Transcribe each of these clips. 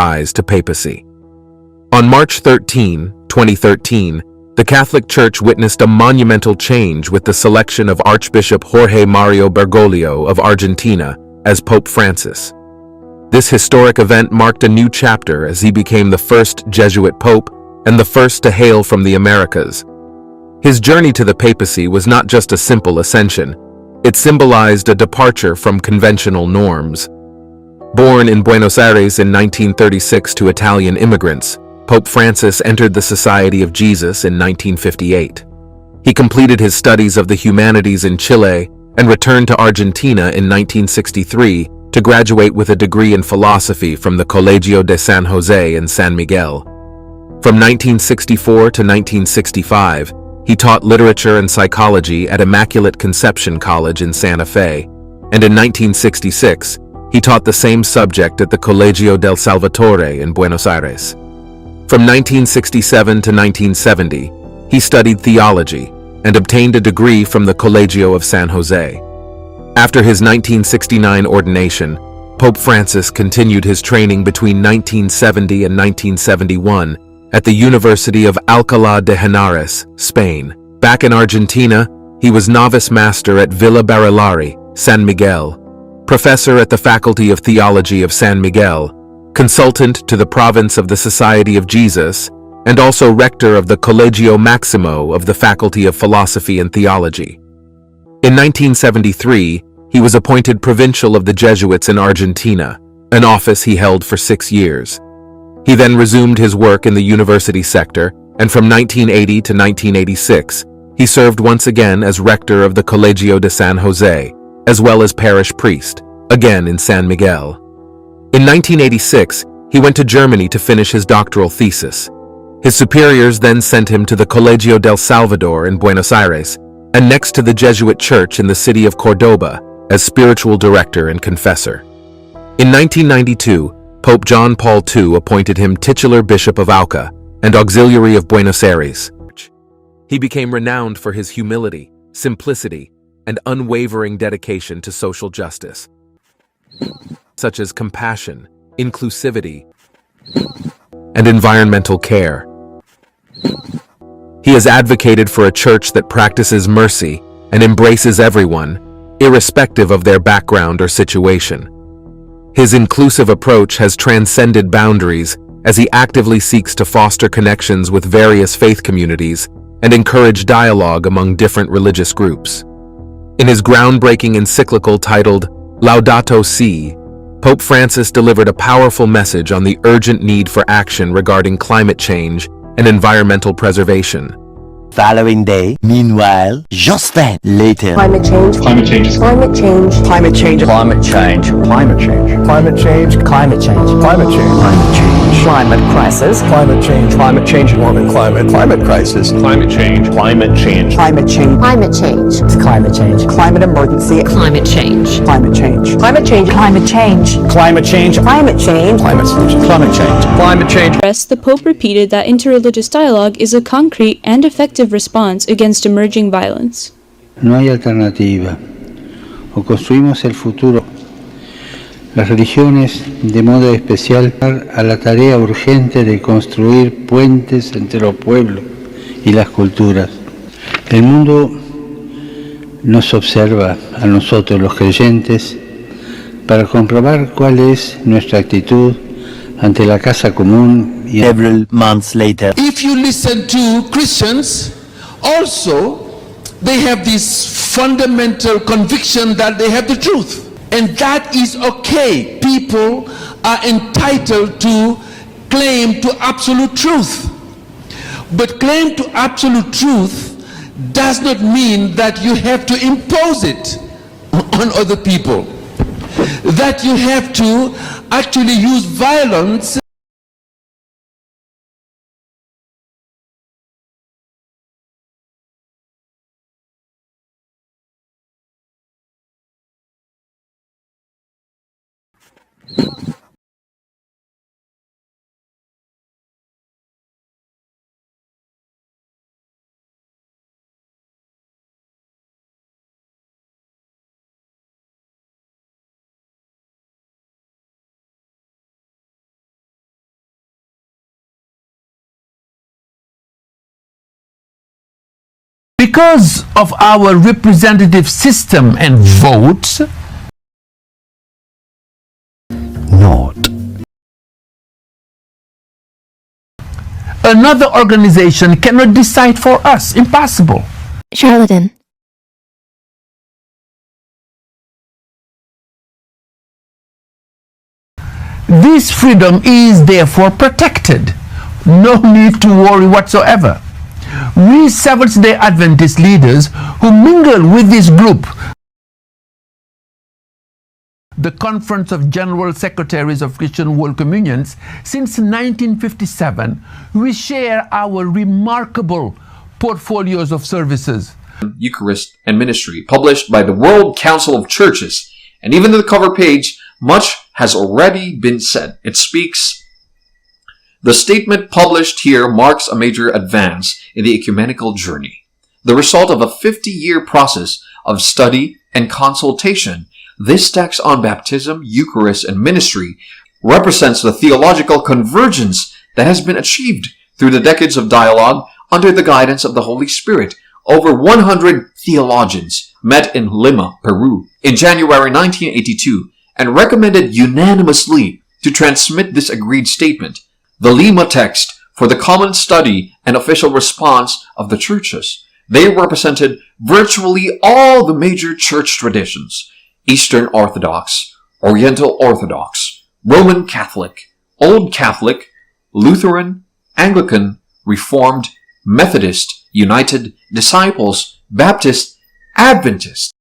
rise to papacy. On March 13, 2013, the Catholic Church witnessed a monumental change with the selection of Archbishop Jorge Mario Bergoglio of Argentina as Pope Francis. This historic event marked a new chapter as he became the first Jesuit pope and the first to hail from the Americas. His journey to the papacy was not just a simple ascension. It symbolized a departure from conventional norms. Born in Buenos Aires in 1936 to Italian immigrants, Pope Francis entered the Society of Jesus in 1958. He completed his studies of the humanities in Chile and returned to Argentina in 1963 to graduate with a degree in philosophy from the Colegio de San Jose in San Miguel. From 1964 to 1965, he taught literature and psychology at Immaculate Conception College in Santa Fe, and in 1966, he taught the same subject at the Colegio del Salvatore in Buenos Aires. From 1967 to 1970, he studied theology and obtained a degree from the Colegio of San Jose. After his 1969 ordination, Pope Francis continued his training between 1970 and 1971 at the University of Alcalá de Henares, Spain. Back in Argentina, he was novice master at Villa Barilari, San Miguel, professor at the Faculty of Theology of San Miguel, consultant to the province of the Society of Jesus, and also rector of the Collegio Maximo of the Faculty of Philosophy and Theology. In 1973, he was appointed provincial of the Jesuits in Argentina, an office he held for 6 years. He then resumed his work in the university sector, and from 1980 to 1986, he served once again as rector of the Colegio de San Jose, as well as parish priest, again in San Miguel. In 1986, he went to Germany to finish his doctoral thesis. His superiors then sent him to the Colegio del Salvador in Buenos Aires, and next to the Jesuit church in the city of Cordoba as spiritual director and confessor. In 1992, Pope John Paul II appointed him titular Bishop of Auca and Auxiliary of Buenos Aires. He became renowned for his humility, simplicity, and unwavering dedication to social justice, such as compassion, inclusivity, and environmental care. He has advocated for a church that practices mercy and embraces everyone, irrespective of their background or situation. His inclusive approach has transcended boundaries as he actively seeks to foster connections with various faith communities and encourage dialogue among different religious groups. In his groundbreaking encyclical titled Laudato Si', Pope Francis delivered a powerful message on the urgent need for action regarding climate change and environmental preservation. Following day, meanwhile, just then, later. Climate change. Climate change. Climate change. Climate change. Climate change. Climate change. Climate change. Climate change. Climate change. Climate change. Climate crisis. Climate change. Climate change. Warming climate. Climate crisis. Climate change. Climate change. Climate change. Climate change. Climate change. Climate emergency. Climate change. Climate change. Climate change. Climate change. Climate change. Climate change. Climate change. Climate change. Climate change. The Pope repeated that interreligious dialogue is a concrete and effective response against emerging violence. No hay alternativa. O construimos el futuro. Las religiones, de modo especial, a la tarea urgente de construir puentes entre los pueblos y las culturas. El mundo nos observa a nosotros los creyentes para comprobar cuál es nuestra actitud ante la casa común y Several months later. If you listen to Christians, also they have this fundamental conviction that they have the truth. And that is okay. People are entitled to claim to absolute truth. But claim to absolute truth does not mean that you have to impose it on other people. That you have to actually use violence Because of our representative system and votes, Not. another organization cannot decide for us. Impossible. Charlatan. This freedom is therefore protected. No need to worry whatsoever. We Seventh-day Adventist leaders who mingle with this group, the Conference of General Secretaries of Christian World Communions, since 1957, we share our remarkable portfolios of services. Eucharist and Ministry, published by the World Council of Churches. And even to the cover page, much has already been said. It speaks. The statement published here marks a major advance in the ecumenical journey, the result of a 50-year process of study and consultation. This text on baptism, Eucharist, and ministry represents the theological convergence that has been achieved through the decades of dialogue under the guidance of the Holy Spirit. Over 100 theologians met in Lima, Peru, in January 1982 and recommended unanimously to transmit this agreed statement, the Lima text, for the common study and official response of the churches. They represented virtually all the major church traditions: Eastern Orthodox, Oriental Orthodox, Roman Catholic, Old Catholic, Lutheran, Anglican, Reformed, Methodist, United, Disciples, Baptist, Adventist,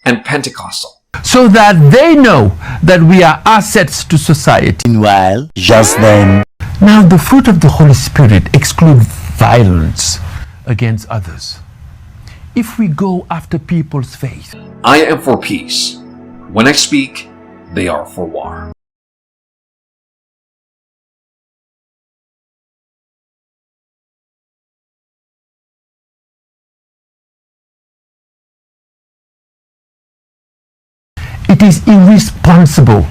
and Pentecostal. So that they know that we are assets to society. Meanwhile, just then, Now, the fruit of the Holy Spirit excludes violence against others. If we go after people's faith, I am for peace. When I speak, they are for war. it is irresponsible.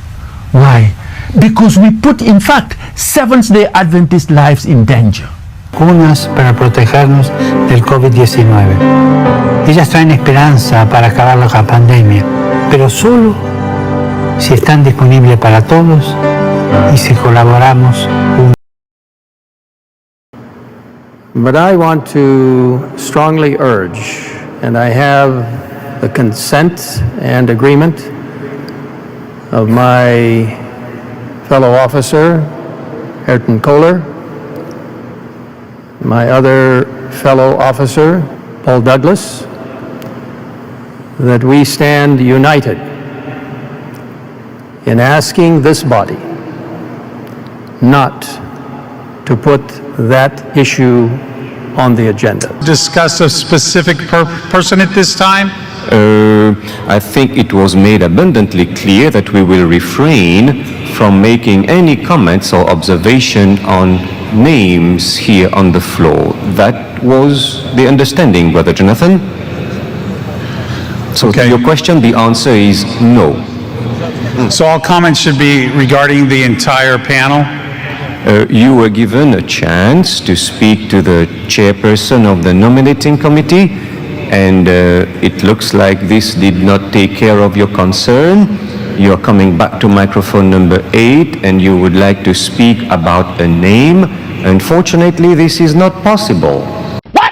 Why? Because we put, in fact, Seventh-day Adventist lives in danger. Vacunas para protegernos del COVID-19. Ellas traen esperanza para acabar la pandemia, pero solo si están disponibles para todos y si colaboramos. But I want to strongly urge, and I have the consent and agreement of my fellow officer, Ayrton Kohler, my other fellow officer, Paul Douglas, that we stand united in asking this body not to put that issue on the agenda. Discuss a specific person at this time? I think it was made abundantly clear that we will refrain from making any comments or observation on names here on the floor. That was the understanding, Brother Jonathan. So to your question, the answer is no. So all comments should be regarding the entire panel? You were given a chance to speak to the chairperson of the nominating committee, and it looks like this did not take care of your concern. You're coming back to microphone number 8, and you would like to speak about a name. Unfortunately, this is not possible. What?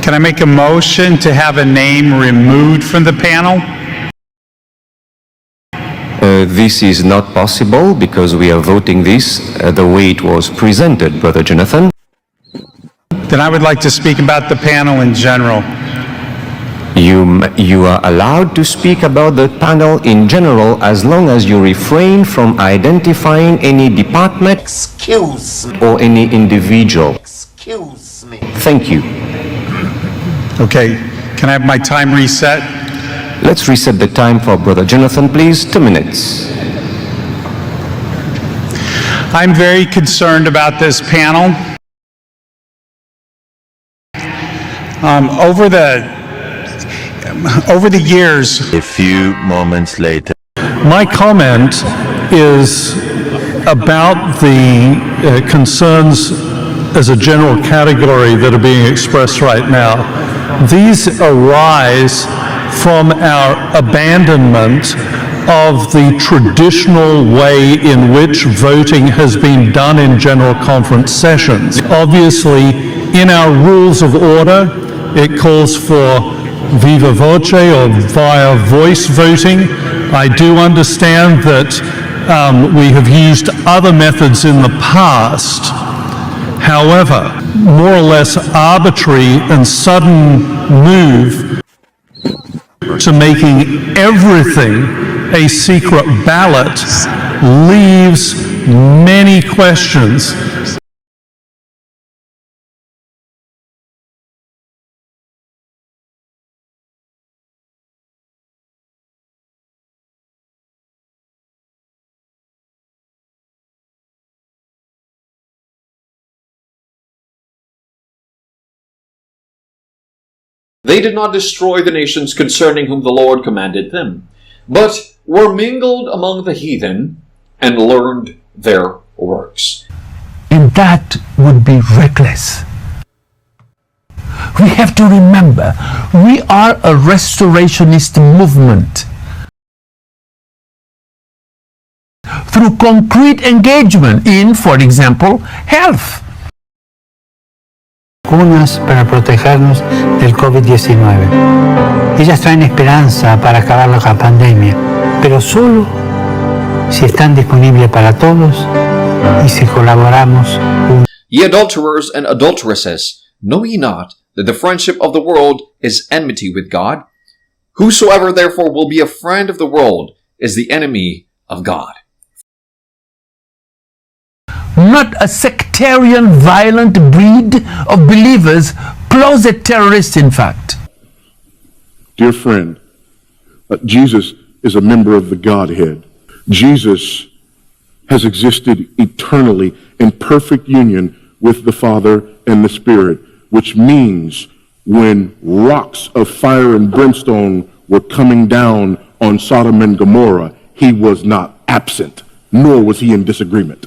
Can I make a motion to have a name removed from the panel? This is not possible because we are voting this the way it was presented, Brother Jonathan. Then I would like to speak about the panel in general. You are allowed to speak about the panel in general as long as you refrain from identifying any department or any individual. excuse me. Thank you. Okay, can I have my time reset? Let's reset the time for Brother Jonathan, please. 2 minutes. I'm very concerned about this panel. Over the years, A few moments later. My comment is about the concerns as a general category that are being expressed right now. These arise from our abandonment of the traditional way in which voting has been done in general conference sessions. Obviously, in our rules of order, it calls for viva voce or via voice voting. I do understand that we have used other methods in the past. However, more or less arbitrary and sudden move to making everything a secret ballot leaves many questions. They did not destroy the nations concerning whom the Lord commanded them, but were mingled among the heathen and learned their works. And that would be reckless. We have to remember, we are a restorationist movement. Through concrete engagement in, for example, health. Vacunas para protegernos del COVID-19. Ellas traen esperanza para acabar la pandemia, pero solo si están disponibles para todos y si colaboramos. Ye adulterers and adulteresses, know ye not that the friendship of the world is enmity with God? Whosoever therefore will be a friend of the world is the enemy of God. Not a sectarian, violent breed of believers, closet terrorists, in fact. Dear friend, Jesus is a member of the Godhead. Jesus has existed eternally in perfect union with the Father and the Spirit, which means when rocks of fire and brimstone were coming down on Sodom and Gomorrah, he was not absent, nor was he in disagreement.